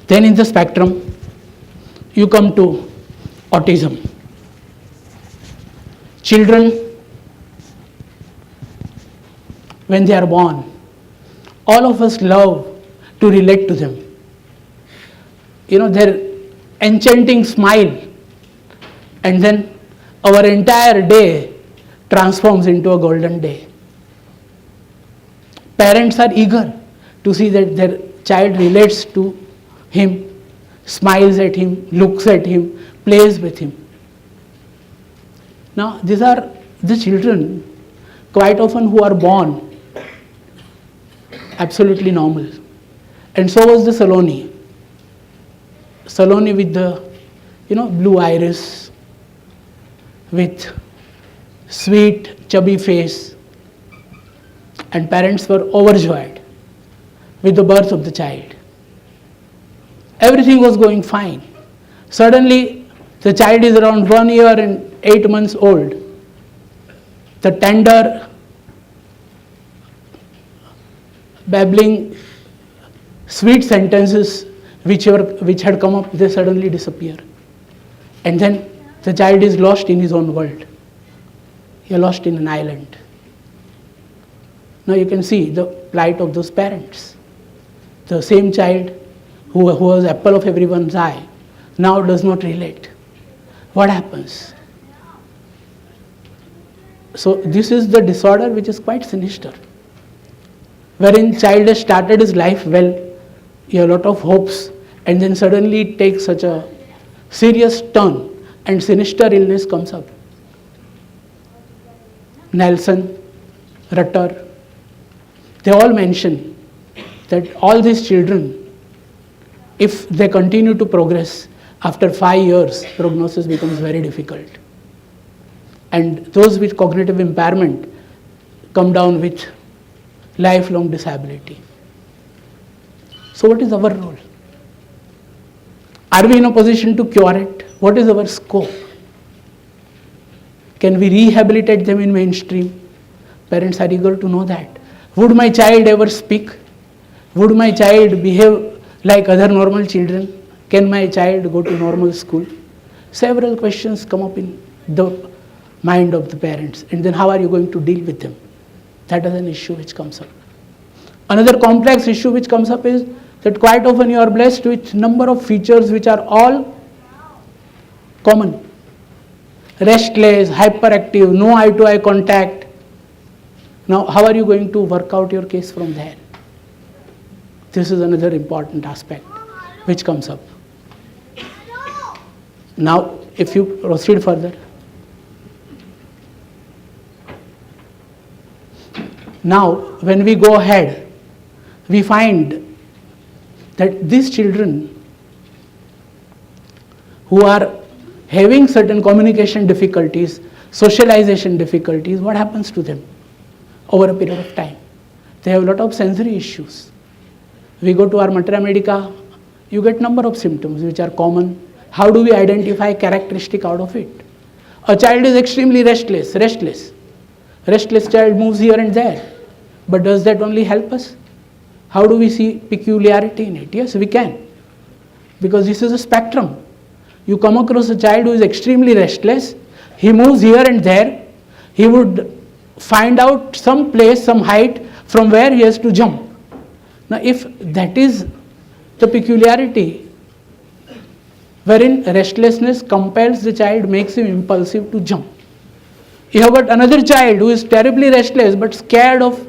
Then in the spectrum, you come to autism. Children, when they are born, all of us love to relate to them. Their enchanting smile, and then our entire day transforms into a golden day. Parents are eager to see that their child relates to him, smiles at him, looks at him, plays with him. Now, these are the children quite often who are born absolutely normal. And so was the Saloni. Saloni with the, blue iris, with sweet, chubby face. And parents were overjoyed with the birth of the child. Everything was going fine. Suddenly, the child is around 1 year and 8 months old. The tender, babbling, sweet sentences which had come up, they suddenly disappear. And then the child is lost in his own world. He is lost in an island. Now you can see the plight of those parents. The same child who was apple of everyone's eye now does not relate. What happens? So this is the disorder which is quite sinister, wherein child has started his life well, a lot of hopes, and then suddenly it takes such a serious turn and sinister illness comes up. Nelson, Rutter, they all mention that all these children, if they continue to progress, after 5 years, prognosis becomes very difficult. And those with cognitive impairment come down with lifelong disability. So what is our role? Are we in a position to cure it? What is our scope? Can we rehabilitate them in mainstream? Parents are eager to know that. Would my child ever speak? Would my child behave like other normal children? Can my child go to normal school? Several questions come up in the mind of the parents. And then how are you going to deal with them? That is an issue which comes up. Another complex issue which comes up is that quite often you are blessed with number of features which are all common. Restless, hyperactive, no eye-to-eye contact. Now, how are you going to work out your case from there? This is another important aspect which comes up. Now, if you proceed further. Now, when we go ahead, we find that these children who are having certain communication difficulties, socialization difficulties, what happens to them over a period of time? They have a lot of sensory issues. We go to our Mater Medica, you get number of symptoms which are common. How do we identify characteristic out of it? A child is extremely restless. Restless child moves here and there. But does that only help us? How do we see peculiarity in it? Yes, we can. Because this is a spectrum. You come across a child who is extremely restless, he moves here and there, he would find out some place, some height from where he has to jump. Now if that is the peculiarity, wherein restlessness compels the child, makes him impulsive to jump. You have got another child who is terribly restless but scared of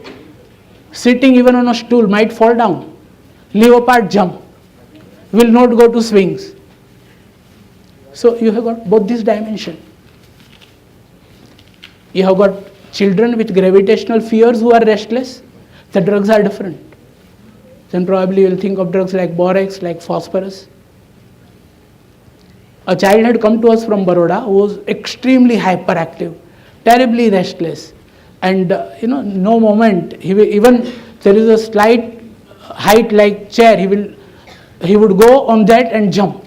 sitting even on a stool, might fall down. Leopard jump, will not go to swings. So you have got both these dimensions. You have got children with gravitational fears who are restless. The drugs are different. Then probably you will think of drugs like borax, like phosphorus. A child had come to us from Baroda who was extremely hyperactive, terribly restless. And no moment, even there is a slight height like chair, he would go on that and jump.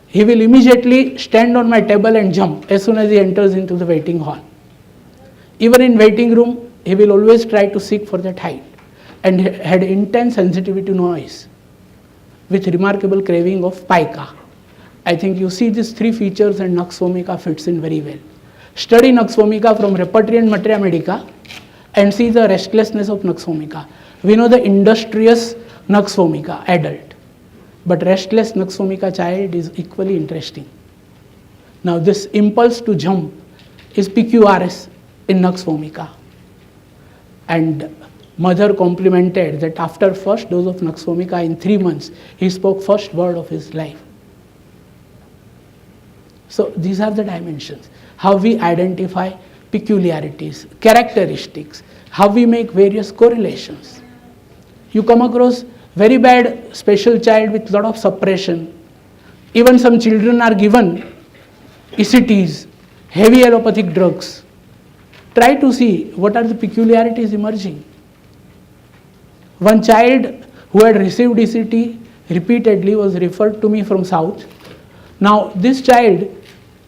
He will immediately stand on my table and jump as soon as he enters into the waiting hall. Even in waiting room, he will always try to seek for that height and had intense sensitivity to noise. with remarkable craving of pica. I think you see these three features and nux vomica fits in very well. Study nux vomica from repertory and materia medica and see the restlessness of nux vomica. We know the industrious nux vomica, adult, but restless nux vomica child is equally interesting. Now this impulse to jump is PQRS in nux vomica, and mother complimented that after first dose of nux vomica in 3 months, he spoke first word of his life. So these are the dimensions, how we identify peculiarities, characteristics, how we make various correlations. You come across very bad special child with lot of suppression. Even some children are given ECTs, heavy allopathic drugs. Try to see what are the peculiarities emerging. One child who had received ECT repeatedly was referred to me from South. Now this child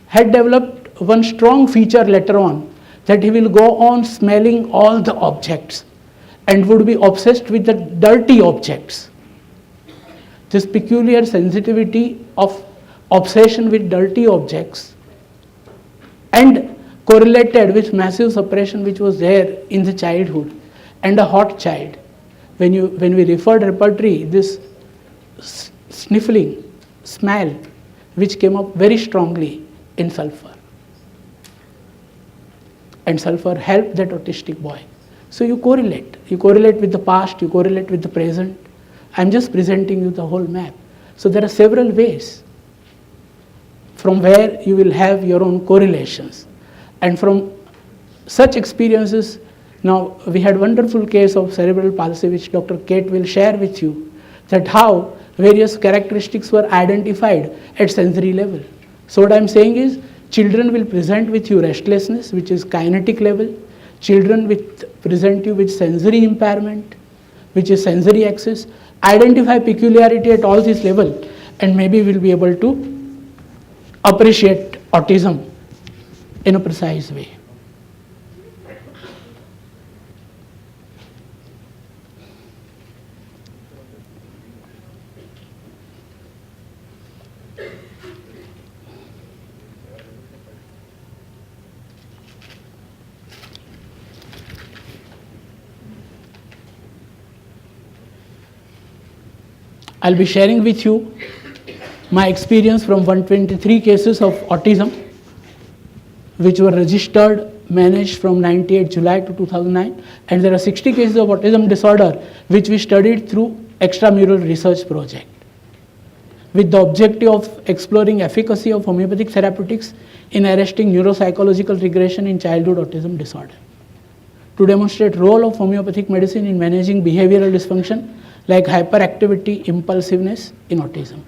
had developed one strong feature later on, that he will go on smelling all the objects and would be obsessed with the dirty objects. This peculiar sensitivity of obsession with dirty objects and correlated with massive suppression which was there in the childhood and a hot child. When we referred repertory, this sniffling, smell, which came up very strongly in sulfur. And sulfur helped that autistic boy. So you correlate with the past, you correlate with the present. I'm just presenting you the whole map. So there are several ways from where you will have your own correlations. And from such experiences, now we had wonderful case of cerebral palsy which Dr. Kate will share with you, that how various characteristics were identified at sensory level. So what I'm saying is, children will present with you restlessness, which is kinetic level. Children present you with sensory impairment, which is sensory access. Identify peculiarity at all these levels, and maybe we'll be able to appreciate autism in a precise way. I'll be sharing with you my experience from 123 cases of autism which were registered, managed from 98 July to 2009, and there are 60 cases of autism disorder which we studied through extramural research project with the objective of exploring efficacy of homeopathic therapeutics in arresting neuropsychological regression in childhood autism disorder, to demonstrate role of homeopathic medicine in managing behavioral dysfunction like hyperactivity, impulsiveness in autism.